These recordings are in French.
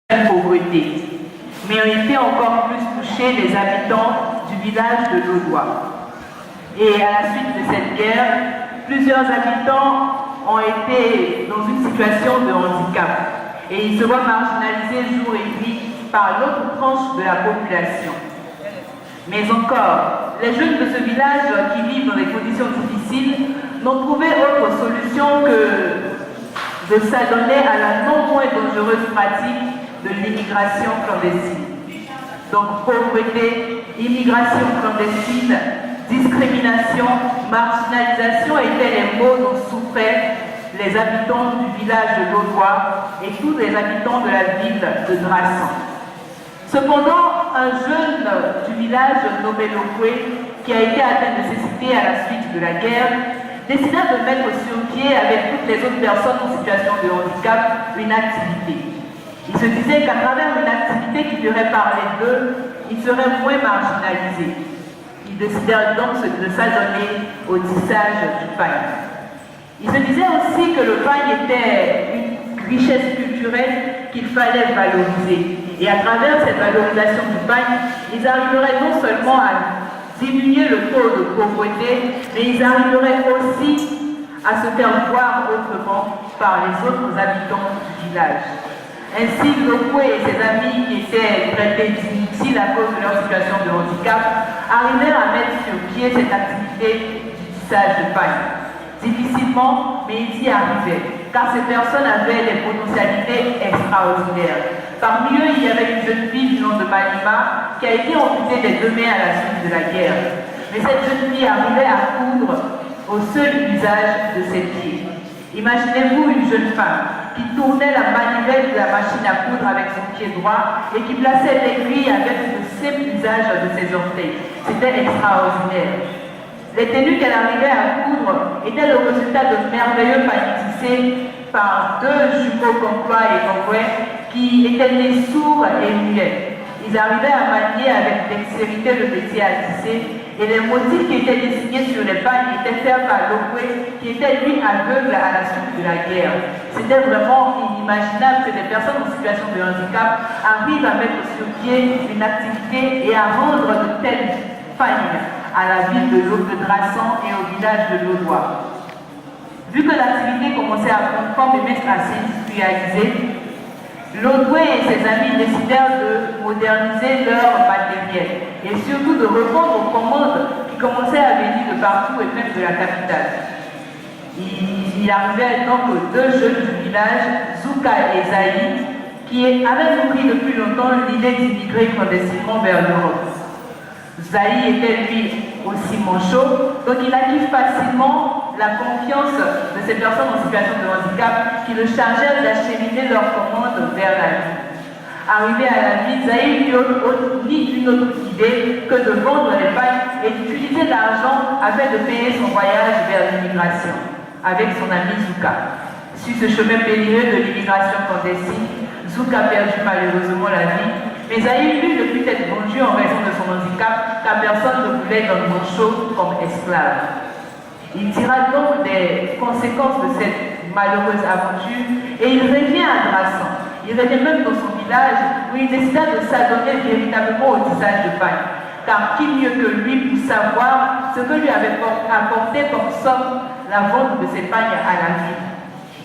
pauvreté. Mais ont été encore plus touchés les habitants du village de Lodois. Et à la suite de cette guerre, plusieurs habitants ont été dans une situation de handicap et ils se voient marginalisés jour et nuit par l'autre tranche de la population. Mais encore, les jeunes de ce village qui vivent dans des conditions difficiles n'ont trouvé autre solution que de s'adonner à la non moins dangereuse pratique de l'immigration clandestine. Donc pauvreté, immigration clandestine, discrimination, marginalisation étaient les mots dont souffraient les habitants du village de Lodois et tous les habitants de la ville de Drassan. Cependant, un jeune du village nommé Lokwe, qui a été atteint de cécité à la suite de la guerre, décida de mettre sur pied avec toutes les autres personnes en situation de handicap une activité. Il se disait qu'à travers une activité qui ferait parler d'eux, ils seraient moins marginalisés. Ils décidèrent donc de s'adonner au tissage du pagne. Il se disait aussi que le pagne était une richesse culturelle qu'il fallait valoriser. Et à travers cette valorisation du pagne, ils arriveraient non seulement à diminuer le taux de pauvreté, mais ils arriveraient aussi à se faire voir autrement par les autres habitants du village. Ainsi, Lokwe et ses amis qui étaient traités d'inutiles à cause de leur situation de handicap arrivèrent à mettre sur pied cette activité du tissage de pagne. Difficilement, mais ils y arrivaient, car ces personnes avaient des potentialités extraordinaires. Parmi eux, il y avait une jeune fille du nom de Malima qui a été amputée des deux mains à la suite de la guerre. Mais cette jeune fille arrivait à coudre au seul usage de ses pieds. Imaginez-vous une jeune femme qui tournait la manivelle de la machine à coudre avec son pied droit et qui plaçait l'aiguille avec le simple usage de ses orteils. C'était extraordinaire. Les tenues qu'elle arrivait à coudre étaient le résultat de merveilleux paniers tissés par deux jumeaux Conclois et Congouais qui étaient nés sourds et muets. Ils arrivaient à manier avec dextérité le métier à tisser et les motifs qui étaient dessinés sur les pagnes étaient faits par Lokwe qui était lui aveugle à la suite de la guerre. C'était vraiment inimaginable que des personnes en situation de handicap arrivent à mettre sur pied une activité et à rendre de telles pagnes à la ville de Drassan et au village de Lodois. Vu que l'activité commençait à prendre forme et mettre à s'industrialiser, Lokwe et ses amis décidèrent de moderniser leur matériel et surtout de répondre aux commandes qui commençaient à venir de partout et même de la capitale. Il arrivait donc deux jeunes du village, Zouka et Zaï, qui avaient compris depuis longtemps l'idée d'immigrer clandestinement vers l'Europe. Zaï était lui aussi manchot, donc il acquit facilement la confiance de ces personnes en situation de handicap qui le chargèrent d'acheminer leurs commandes vers la ville. Arrivé à la ville, Zaï n'eut ni une autre idée que de vendre les pagnes et d'utiliser l'argent afin de payer son voyage vers l'immigration avec son ami Zouka. Sur ce chemin périlleux de l'immigration clandestine, Zouka perdit malheureusement la vie, mais Zaï lui ne put être vendu en raison de son handicap, car personne ne voulait d'un manchot comme esclave. Il tira donc des conséquences de cette malheureuse aventure et il revient à Drassan. Il revient même dans son village où il décida de s'adonner véritablement au tissage de pagne. Car qui mieux que lui pour savoir ce que lui avait apporté comme somme la vente de ses pagnes à la ville.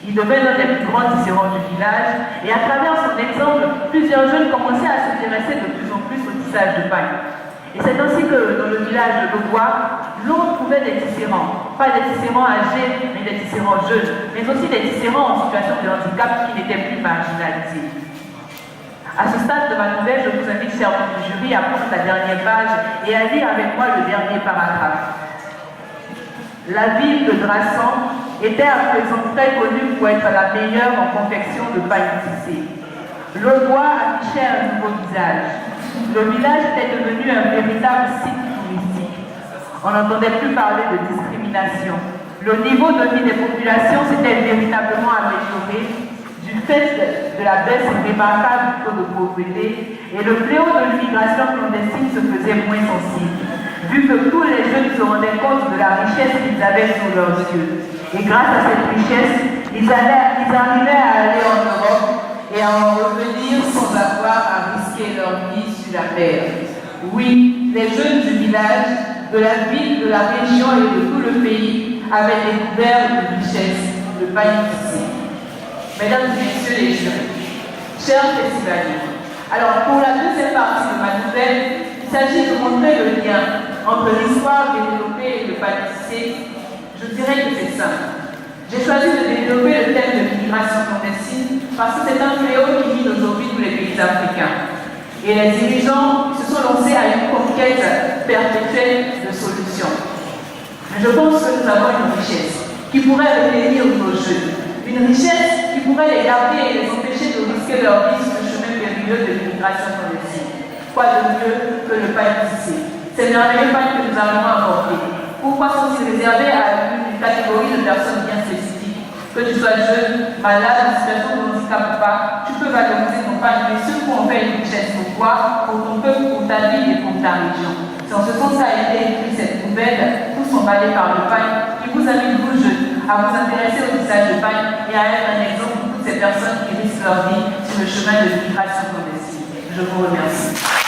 Il devint l'un des plus grands tisserands du village et à travers son exemple, plusieurs jeunes commençaient à s'intéresser de plus en plus au tissage de pagne. Et c'est ainsi que dans le village de Lodois, l'on trouvait des tisserands. Pas des tisserands âgés, mais des tisserands jeunes, mais aussi des tisserands en situation de handicap qui n'étaient plus marginalisés. À ce stade de ma nouvelle, je vous invite, chers membres du jury, à prendre la dernière page et à lire avec moi le dernier paragraphe. La ville de Drassan était à présent très connue pour être la meilleure en confection de pagne tissée. Lodois affichait un nouveau visage. Le village était devenu un véritable site touristique. On n'entendait plus parler de discrimination. Le niveau de vie des populations s'était véritablement amélioré du fait de la baisse remarquable du taux de pauvreté et le fléau de l'immigration clandestine se faisait moins sensible, vu que tous les jeunes se rendaient compte de la richesse qu'ils avaient sous leurs yeux. Et grâce à cette richesse, ils arrivaient à aller en Europe et à en revenir sans avoir à risquer leur vie sur la mer. Oui, les jeunes du village, de la ville, de la région et de tout le pays avaient découvert une richesse, le pain tissé. Mesdames et messieurs les jurys, chers festivaliers, alors pour la deuxième partie de ma nouvelle, il s'agit de montrer le lien entre l'histoire développée et le pain tissé. Je dirais que c'est simple. J'ai choisi de développer le thème de l'immigration clandestine parce que c'est un fléau qui mine aujourd'hui tous les pays africains. Et les dirigeants se sont lancés à une conquête perpétuelle de solutions. Mais je pense que nous avons une richesse qui pourrait retenir nos jeunes. Une richesse qui pourrait les garder et les empêcher de risquer leur vie sur le chemin périlleux de l'immigration clandestine. Quoi de mieux que le pain tissé? C'est le merveilleux pain que nous avons apporté. Pourquoi sont-ils réservés à une catégorie de personnes bien spécifiques? Que tu sois jeune, malade, en situation de handicap ou pas, tu peux valoriser ton pain, mais ce qu'on fait une richesse pour toi, pour ton peuple, pour ta ville et pour ta région. C'est en ce sens qu'a été écrite cette nouvelle, tous emballés par le pain, qui vous invite, vous jeunes, à vous intéresser au tissage de pain et à être un exemple pour toutes ces personnes qui risquent leur vie sur le chemin de l'immigration clandestine. Je vous remercie.